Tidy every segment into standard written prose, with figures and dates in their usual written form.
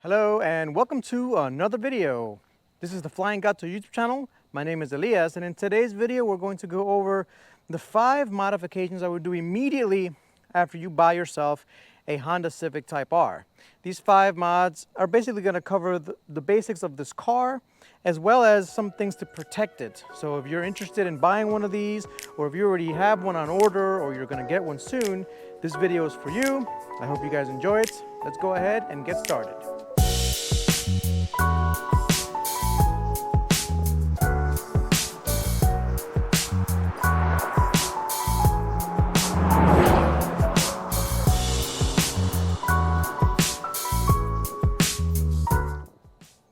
Hello and welcome to another video. This is the Flying Gato YouTube channel. My name is Elias, and in today's video we're going to go over the 5 modifications I would do immediately after you buy yourself a Honda Civic Type R. These 5 mods are basically going to cover the basics of this car, as well as some things to protect it. So if you're interested in buying one of these, or if you already have one on order, or you're going to get one soon, this video is for you. I hope you guys enjoy it. Let's go ahead and get started.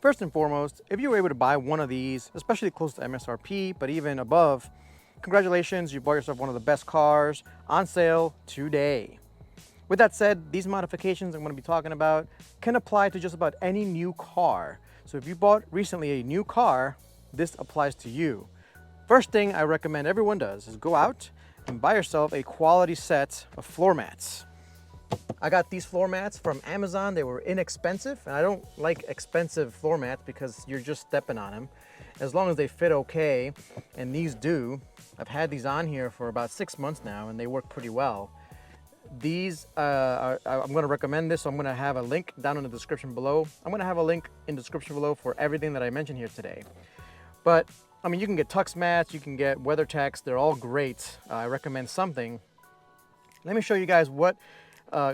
First and foremost, if you were able to buy one of these, especially close to MSRP, but even above, congratulations, you bought yourself one of the best cars on sale today. With that said, these modifications I'm going to be talking about can apply to just about any new car. So if you bought recently a new car, this applies to you. First thing I recommend everyone does is go out and buy yourself a quality set of floor mats. I got these floor mats from Amazon. They were inexpensive, and I don't like expensive floor mats because you're just stepping on them. As long as they fit okay, and these do. I've had these on here for about 6 months now, and they work pretty well. These, I'm going to recommend this, so I'm going to have a link down in the description below. I'm going to have a link in the description below for everything that I mentioned here today. But, I mean, you can get Tux mats, you can get WeatherTechs, they're all great. I recommend something. Let me show you guys what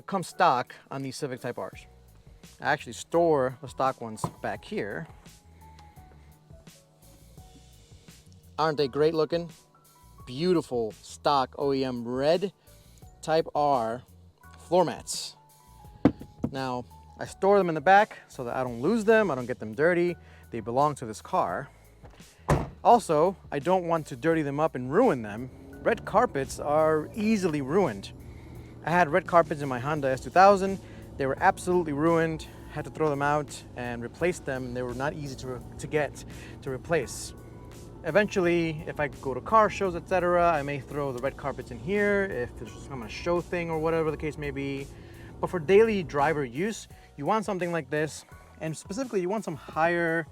comes stock on these Civic Type Rs. I actually store the stock ones back here. Aren't they great looking? Beautiful stock OEM red Type R floor mats. Now, I store them in the back so that I don't lose them, I don't get them dirty. They belong to this car. Also, I don't want to dirty them up and ruin them. Red carpets are easily ruined. I had red carpets in my Honda S2000. They were absolutely ruined. Had to throw them out and replace them. They were not easy to replace. Eventually, if I go to car shows, etc., I may throw the red carpets in here if there's some show thing or whatever the case may be. But for daily driver use, you want something like this, and specifically you want some higher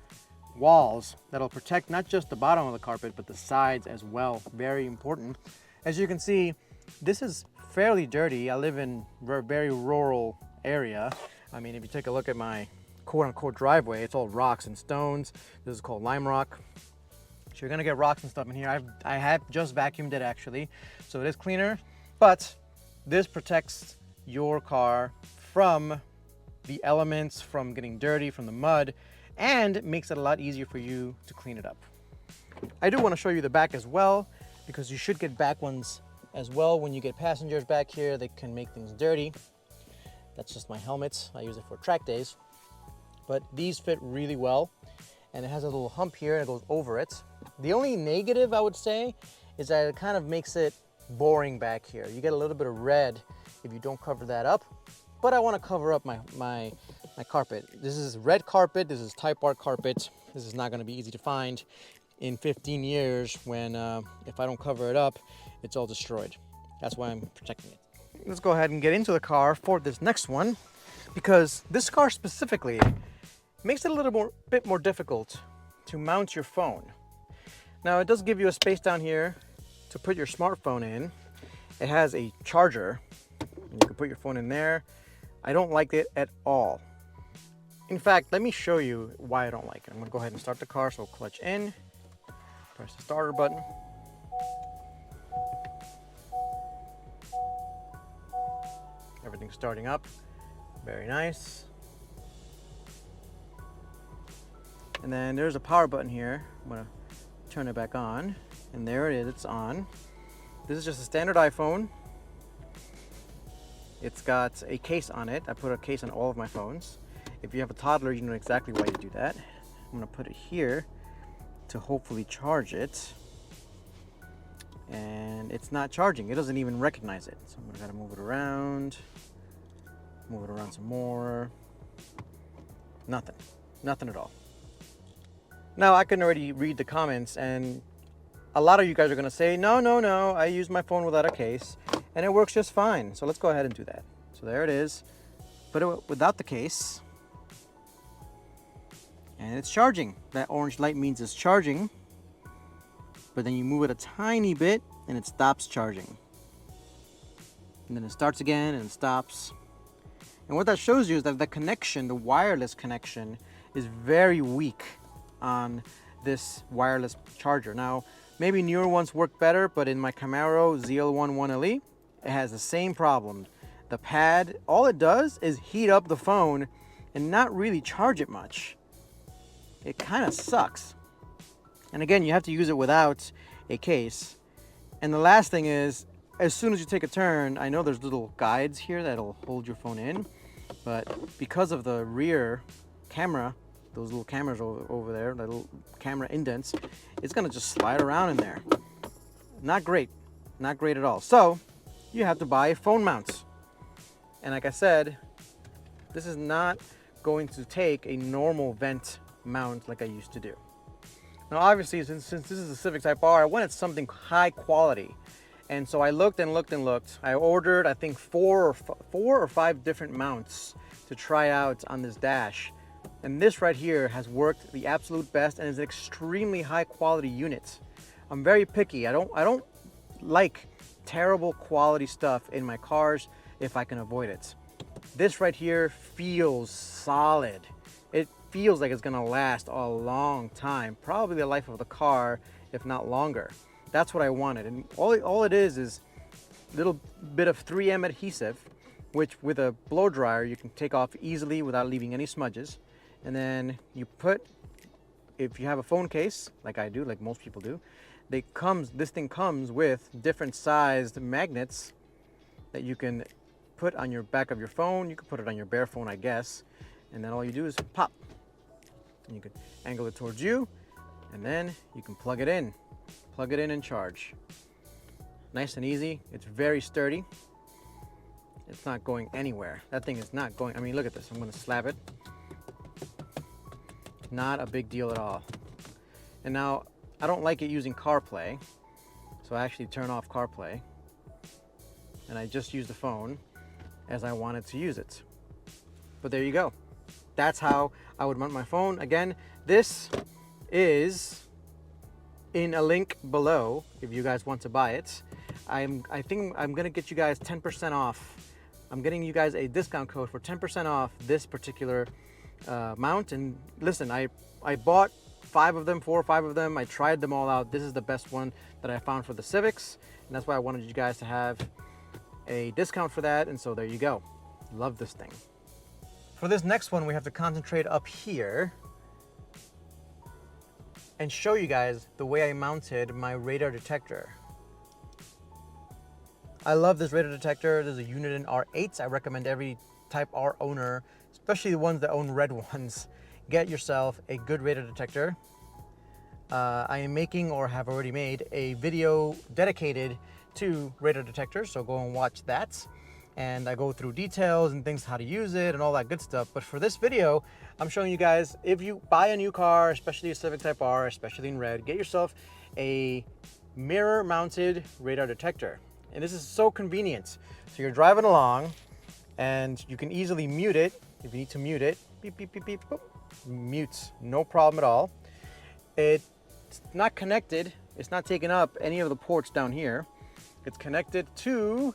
walls that'll protect not just the bottom of the carpet, but the sides as well. Very important. As you can see, this is fairly dirty. I live in a very rural area. I mean, if you take a look at my quote-unquote driveway, it's all rocks and stones. This is called lime rock. So you're gonna get rocks and stuff in here. I have just vacuumed it actually, so it is cleaner, but this protects your car from the elements, from getting dirty, from the mud, and makes it a lot easier for you to clean it up. I do want to show you the back as well, because you should get back ones as well. When you get passengers back here, they can make things dirty. That's just my helmet. I use it for track days. But these fit really well, and it has a little hump here and it goes over it. The only negative I would say is that it kind of makes it boring back here. You get a little bit of red if you don't cover that up, but I want to cover up my carpet. This is red carpet, this is Type R carpet. This is not going to be easy to find in 15 years when if I don't cover it up, it's all destroyed. That's why I'm protecting it. Let's go ahead and get into the car for this next one, because this car specifically makes it a little bit more difficult to mount your phone. Now, it does give you a space down here to put your smartphone in. It has a charger, and you can put your phone in there. I don't like it at all. In fact, let me show you why I don't like it. I'm gonna go ahead and start the car, so clutch in, press the starter button. Everything's starting up, very nice. And then there's a power button here. I'm gonna turn it back on, and there it is, it's on. This is just a standard iPhone. It's got a case on it. I put a case on all of my phones. If you have a toddler, you know exactly why you do that. I'm gonna put it here to hopefully charge it. And it's not charging. It doesn't even recognize it. So I'm gonna gotta move it around some more. Nothing at all. Now, I can already read the comments, and a lot of you guys are gonna say, no, I use my phone without a case, and it works just fine. So let's go ahead and do that. So there it is. Put it without the case. And it's charging. That orange light means it's charging, but then you move it a tiny bit and it stops charging. And then it starts again and it stops. And what that shows you is that the connection, the wireless connection, is very weak on this wireless charger. Now, maybe newer ones work better, but in my Camaro ZL1 1LE, it has the same problem. The pad, all it does is heat up the phone and not really charge it much. It kind of sucks. And again, you have to use it without a case. And the last thing is, as soon as you take a turn, I know there's little guides here that'll hold your phone in, but because of the rear camera, those little cameras over there, the little camera indents, it's gonna just slide around in there. Not great, not great at all. So you have to buy phone mounts. And like I said, this is not going to take a normal vent mount like I used to do. Now obviously, since this is a Civic Type R, I wanted something high quality. And so I looked and looked and looked. I ordered, I think, four or five different mounts to try out on this dash. And this right here has worked the absolute best and is an extremely high quality unit. I'm very picky. I don't like terrible quality stuff in my cars if I can avoid it. This right here feels solid. It feels like it's gonna last a long time, probably the life of the car, if not longer. That's what I wanted. And all it is a little bit of 3M adhesive, which with a blow dryer you can take off easily without leaving any smudges. And then you put, if you have a phone case, like I do, like most people do, this thing comes with different sized magnets that you can put on your back of your phone. You can put it on your bare phone, I guess. And then all you do is pop. And you can angle it towards you, and then you can plug it in. Plug it in and charge. Nice and easy. It's very sturdy. It's not going anywhere. That thing is not going, I mean, look at this. I'm gonna slap it. Not a big deal at all. And now, I don't like it using CarPlay, so I actually turn off CarPlay, and I just use the phone as I wanted to use it. But there you go. That's how I would mount my phone. Again, this is in a link below if you guys want to buy it. I think I'm gonna get you guys 10% off. I'm getting you guys a discount code for 10% off this particular mount. And listen, I bought 4 or 5 of them. I tried them all out. This is the best one that I found for the Civics, and that's why I wanted you guys to have a discount for that. And so there you go. Love this thing. For this next one, we have to concentrate up here and show you guys the way I mounted my radar detector. I love this radar detector. This is a Uniden R8. I recommend every Type R owner, especially the ones that own red ones, get yourself a good radar detector. I am making, or have already made, a video dedicated to radar detectors, so go and watch that. And I go through details and things, how to use it and all that good stuff. But for this video, I'm showing you guys, if you buy a new car, especially a Civic Type R, especially in red, get yourself a mirror mounted radar detector. And this is so convenient. So you're driving along and you can easily mute it. If you need to mute it, beep, beep, beep, beep, boop, mute, no problem at all. It's not connected. It's not taking up any of the ports down here. It's connected to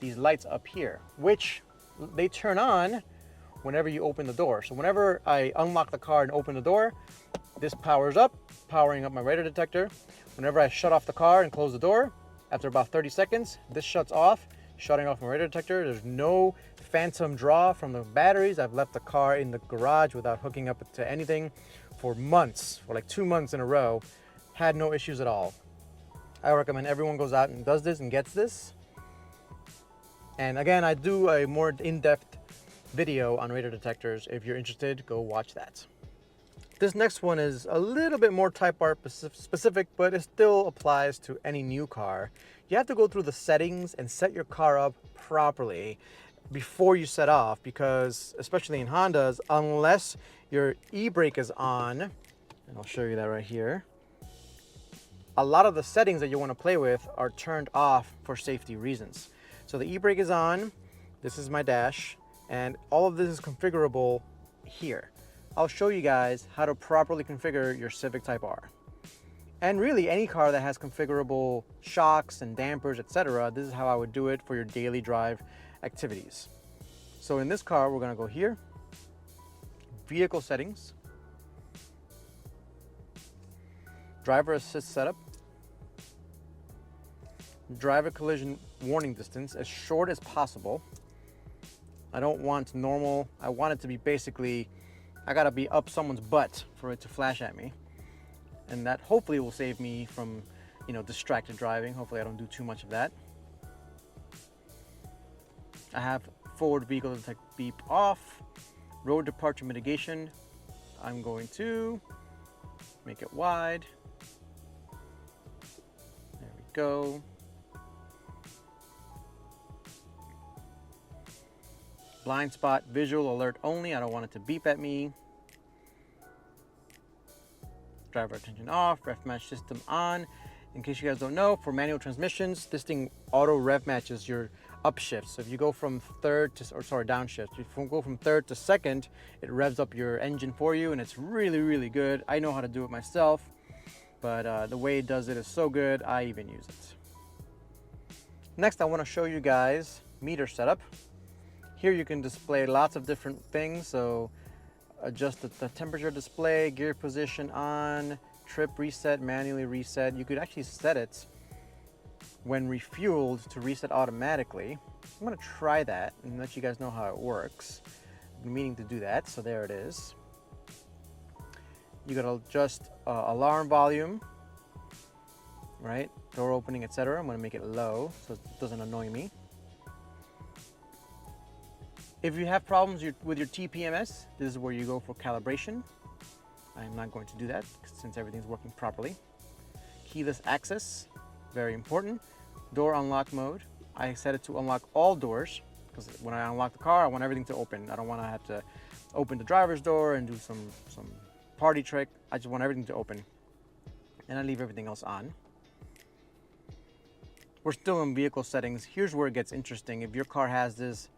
these lights up here, which they turn on whenever you open the door. So whenever I unlock the car and open the door, this powers up, powering up my radar detector. Whenever I shut off the car and close the door, after about 30 seconds, this shuts off, shutting off my radar detector. There's no phantom draw from the batteries. I've left the car in the garage without hooking up to anything for months, for like 2 months in a row. Had no issues at all. I recommend everyone goes out and does this and gets this. And again, I do a more in-depth video on radar detectors. If you're interested, go watch that. This next one is a little bit more Type R specific, but it still applies to any new car. You have to go through the settings and set your car up properly before you set off, because especially in Hondas, unless your e-brake is on, and I'll show you that right here, a lot of the settings that you want to play with are turned off for safety reasons. So the e-brake is on, this is my dash, and all of this is configurable here. I'll show you guys how to properly configure your Civic Type R. And really any car that has configurable shocks and dampers, etc., this is how I would do it for your daily drive activities. So in this car, we're gonna go here, vehicle settings, driver assist setup, driver collision warning distance as short as possible. I don't want normal, I want it to be basically, I gotta be up someone's butt for it to flash at me. And that hopefully will save me from, distracted driving. Hopefully I don't do too much of that. I have forward vehicle detect beep off, road departure mitigation. I'm going to make it wide. There we go. Blind spot visual alert only. I don't want it to beep at me. Driver attention off, ref match system on. In case you guys don't know, for manual transmissions, this thing auto rev matches your upshift. So if you go from downshift, if you go from third to second, it revs up your engine for you, and it's really, really good. I know how to do it myself, but the way it does it is so good, I even use it. Next, I want to show you guys meter setup. Here you can display lots of different things. So adjust the temperature display, gear position on, trip reset, manually reset. You could actually set it when refueled to reset automatically. I'm gonna try that and let you guys know how it works. I've been meaning to do that, so there it is. You gotta adjust alarm volume, right? Door opening, etc. I'm gonna make it low so it doesn't annoy me. If you have problems with your TPMS, this is where you go for calibration. I'm not going to do that since everything's working properly. Keyless access, very important. Door unlock mode, I set it to unlock all doors because when I unlock the car, I want everything to open. I don't want to have to open the driver's door and do some party trick. I just want everything to open. And I leave everything else on. We're still in vehicle settings. Here's where it gets interesting. If your car has this,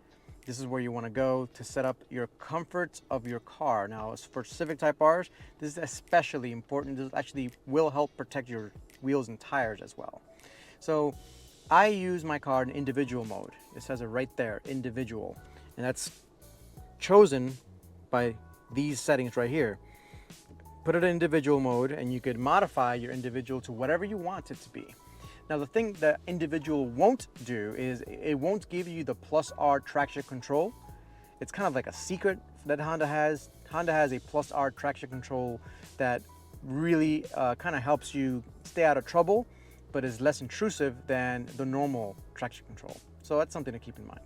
this is where you want to go to set up your comfort of your car. Now, as for Civic Type Rs, this is especially important. This actually will help protect your wheels and tires as well. So I use my car in individual mode. It says it right there, individual. And that's chosen by these settings right here. Put it in individual mode and you could modify your individual to whatever you want it to be. Now the thing that individual won't do is it won't give you the plus R traction control. It's kind of like a secret that Honda has. Honda has a plus R traction control that really kind of helps you stay out of trouble, but is less intrusive than the normal traction control. So that's something to keep in mind.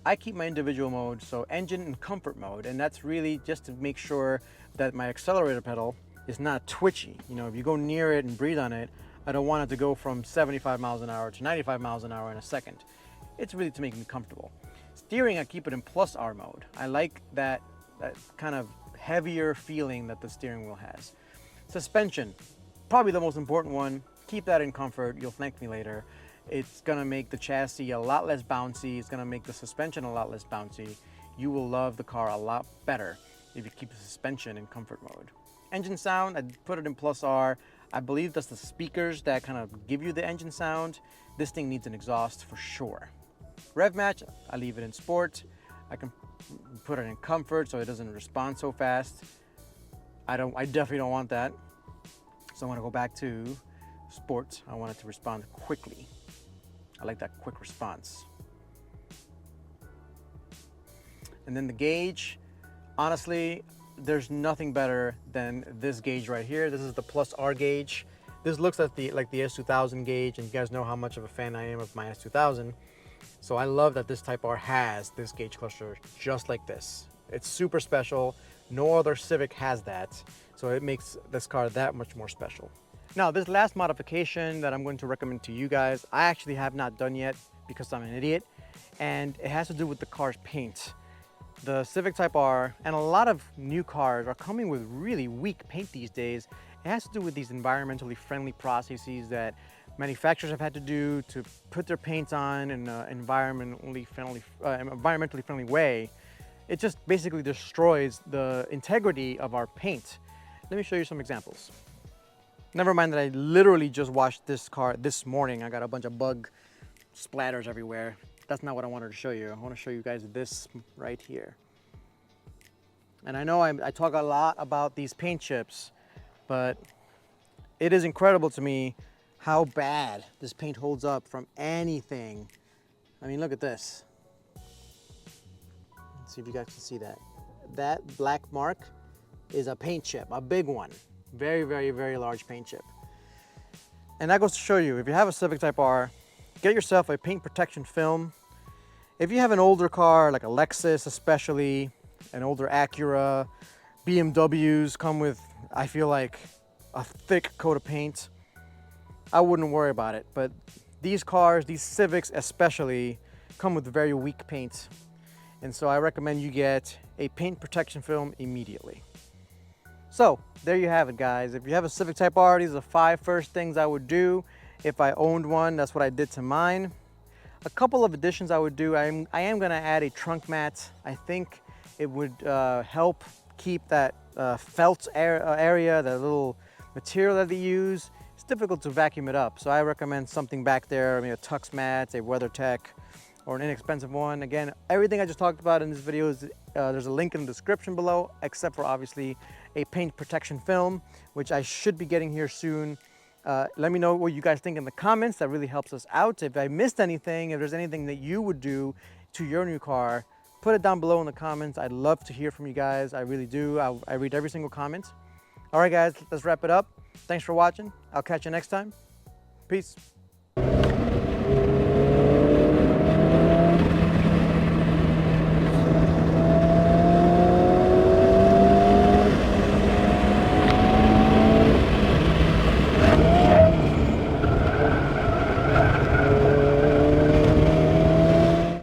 I keep my individual mode, so engine and comfort mode, and that's really just to make sure that my accelerator pedal is not twitchy. If you go near it and breathe on it, I don't want it to go from 75 miles an hour to 95 miles an hour in a second. It's really to make me comfortable. Steering, I keep it in plus R mode. I like that kind of heavier feeling that the steering wheel has. Suspension, probably the most important one. Keep that in comfort. You'll thank me later. It's gonna make the chassis a lot less bouncy. It's gonna make the suspension a lot less bouncy. You will love the car a lot better if you keep the suspension in comfort mode. Engine sound, I put it in plus R. I believe that's the speakers that kind of give you the engine sound. This thing needs an exhaust for sure. Rev match, I leave it in sport. I can put it in comfort so it doesn't respond so fast. I definitely don't want that. So I'm gonna go back to sport. I want it to respond quickly. I like that quick response. And then the gauge, honestly, there's nothing better than this gauge right here. This is the plus R gauge. This looks like the S2000 gauge, and you guys know how much of a fan I am of my S2000. So I love that this Type R has this gauge cluster just like this. It's super special. No other Civic has that. So it makes this car that much more special. Now, this last modification that I'm going to recommend to you guys, I actually have not done yet because I'm an idiot, and it has to do with the car's paint. The Civic Type R and a lot of new cars are coming with really weak paint these days. It has to do with these environmentally friendly processes that manufacturers have had to do to put their paints on in an environmentally friendly way. it just basically destroys the integrity of our paint. Let me show you some examples. Never mind that I literally just washed this car this morning. I got a bunch of bug splatters everywhere. That's not what I wanted to show you. I want to show you guys this right here. And I know I talk a lot about these paint chips, but it is incredible to me how bad this paint holds up from anything. I mean, look at this. Let's see if you guys can see that. That black mark is a paint chip, a big one. Very, very, very large paint chip. And that goes to show you, if you have a Civic Type R, get yourself a paint protection film. If you have an older car, like a Lexus especially, an older Acura, BMWs come with, I feel like, a thick coat of paint. I wouldn't worry about it, but these cars, these Civics especially, come with very weak paint. And so I recommend you get a paint protection film immediately. So there you have it, guys. If you have a Civic Type R, these are the 5 first things I would do. If I owned one, that's what I did to mine. A couple of additions I would do. I am gonna add a trunk mat. I think it would help keep that felt area, that little material that they use. It's difficult to vacuum it up, so I recommend something back there, maybe a Tux mat, a WeatherTech, or an inexpensive one. Again, everything I just talked about in this video is there's a link in the description below, except for obviously a paint protection film, which I should be getting here soon. Let me know what you guys think in the comments. That really helps us out. If I missed anything, if there's anything that you would do to your new car, put it down below in the comments. I'd love to hear from you guys. I really do. I read every single comment. All right, guys, let's wrap it up. Thanks for watching. I'll catch you next time. Peace.